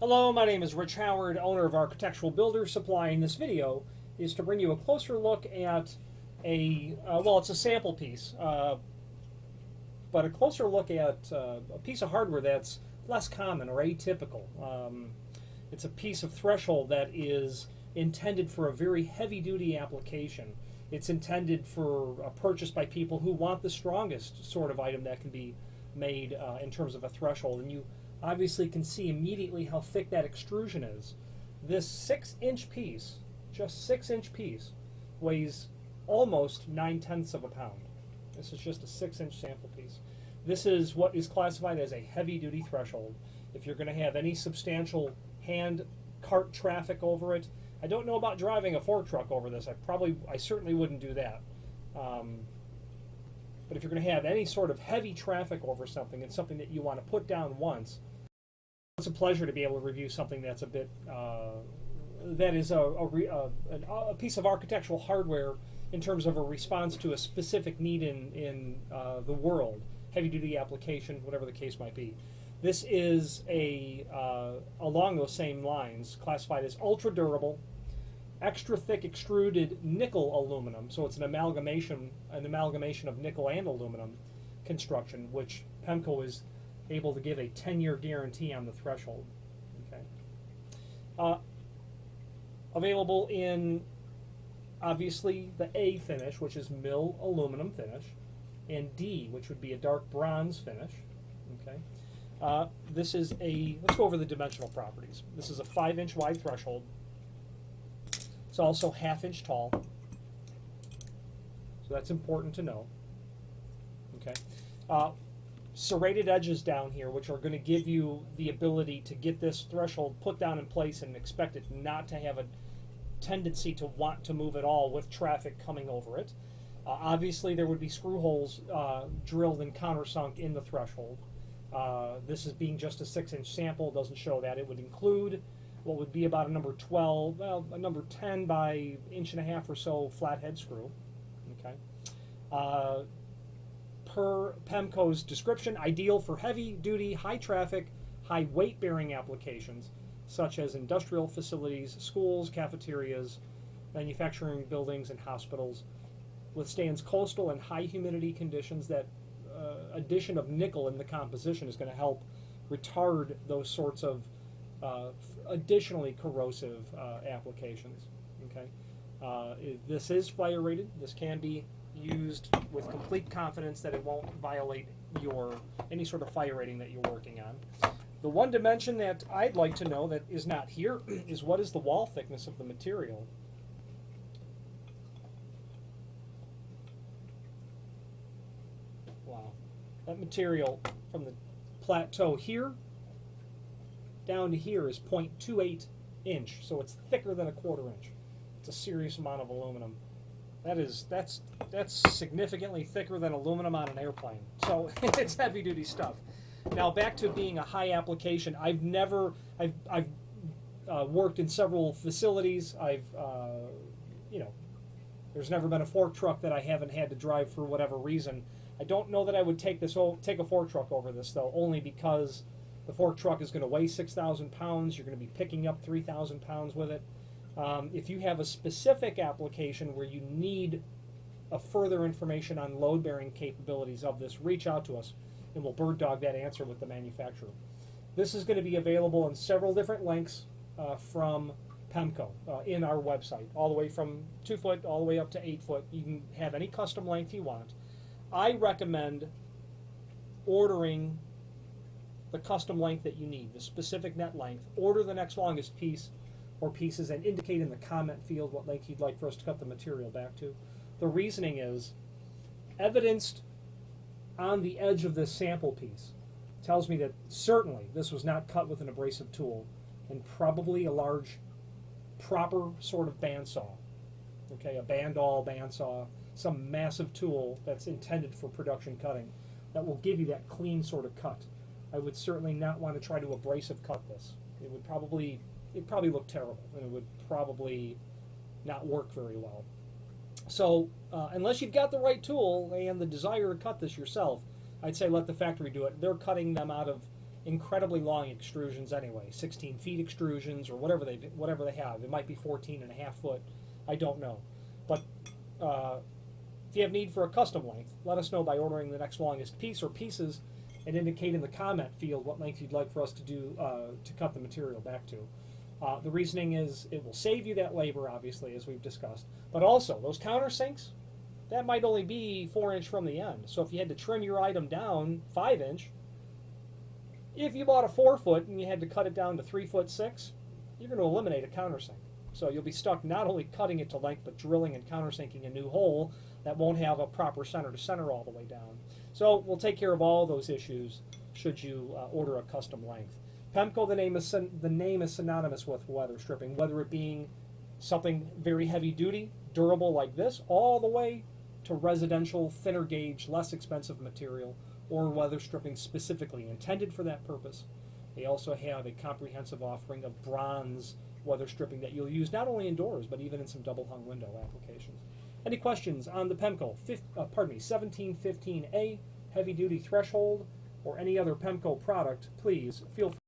Hello, my name is Rich Howard, owner of Architectural Builder Supply, and this video is to bring you a closer look at well, it's a sample piece, but a closer look at a piece of hardware that's less common or atypical. It's a piece of threshold that is intended for a very heavy-duty application. It's intended for a purchase by people who want the strongest sort of item that can be made in terms of a threshold, and you obviously can see immediately how thick that extrusion is. This 6-inch piece, just 6-inch piece, weighs almost 9/10 of a pound. This is just a 6-inch sample piece. This is what is classified as a heavy-duty threshold. If you're going to have any substantial hand cart traffic over it, I don't know about driving a fork truck over this. I certainly wouldn't do that. But if you're going to have any sort of heavy traffic over something and something that you want to put down once, it's a pleasure to be able to review something that's a bit that is a piece of architectural hardware in terms of a response to a specific need in the world, heavy-duty application, whatever the case might be. This is along those same lines, classified as ultra-durable, extra-thick extruded nickel aluminum. So it's an amalgamation of nickel and aluminum construction, which Pemko is able to give a 10-year guarantee on the threshold. Okay. Available in, obviously, the A finish, which is mill aluminum finish, and D, which would be a dark bronze finish. Okay. This is let's go over the dimensional properties. This is a 5-inch wide threshold. It's also 1/2 inch tall, so that's important to know. Okay. Serrated edges down here, which are going to give you the ability to get this threshold put down in place and expect it not to have a tendency to want to move at all with traffic coming over it. Obviously, there would be screw holes drilled and countersunk in the threshold. This is being just a 6-inch sample, doesn't show that. It would include what would be about a number 12, well, a number 10 by 1.5 inch or so flathead screw. Okay. Per Pemko's description, ideal for heavy-duty, high-traffic, high weight-bearing applications, such as industrial facilities, schools, cafeterias, manufacturing buildings, and hospitals. Withstands coastal and high-humidity conditions. That addition of nickel in the composition is going to help retard those sorts of additionally corrosive applications. Okay, this is fire rated. This can be used with complete confidence that it won't violate any sort of fire rating that you're working on. The one dimension that I'd like to know that is not here is what is the wall thickness of the material. Wow, that material from the plateau here down to here is 0.28 inch, so it's thicker than a 1/4 inch. It's a serious amount of aluminum. That's significantly thicker than aluminum on an airplane. So it's heavy-duty stuff. Now back to being a high application. I've worked in several facilities. There's never been a fork truck that I haven't had to drive for whatever reason. I don't know that I would take a fork truck over this though, only because the fork truck is going to weigh 6,000 pounds. You're going to be picking up 3,000 pounds with it. If you have a specific application where you need a further information on load-bearing capabilities of this, reach out to us and we'll bird dog that answer with the manufacturer. This is going to be available in several different lengths from Pemko in our website, all the way from 2 foot all the way up to 8 foot. You can have any custom length you want. I recommend ordering the custom length that you need, the specific net length. Order the next longest piece or pieces and indicate in the comment field what length you'd like for us to cut the material back to. The reasoning is evidenced on the edge of this sample piece tells me that certainly this was not cut with an abrasive tool and probably a large proper sort of bandsaw. Okay, a bandall, bandsaw, some massive tool that's intended for production cutting that will give you that clean sort of cut. I would certainly not want to try to abrasive cut this. It'd probably look terrible, and it would probably not work very well. So unless you've got the right tool and the desire to cut this yourself, I'd say let the factory do it. They're cutting them out of incredibly long extrusions anyway, 16 feet extrusions or whatever they have. It might be 14 and a half foot. I don't know. But if you have need for a custom length, let us know by ordering the next longest piece or pieces and indicate in the comment field what length you'd like for us to do to cut the material back to. The reasoning is it will save you that labor, obviously, as we've discussed. But also, those countersinks, that might only be 4-inch from the end. So if you had to trim your item down 5-inch, if you bought a 4-foot and you had to cut it down to 3'6", you're going to eliminate a countersink. So you'll be stuck not only cutting it to length, but drilling and countersinking a new hole that won't have a proper center to center all the way down. So we'll take care of all those issues should you order a custom length. Pemko, the name is synonymous with weather stripping, whether it being something very heavy duty, durable like this, all the way to residential, thinner gauge, less expensive material, or weather stripping specifically intended for that purpose. They also have a comprehensive offering of bronze weather stripping that you'll use not only indoors, but even in some double hung window applications. Any questions on the Pemko 1715A heavy duty threshold or any other Pemko product, please feel free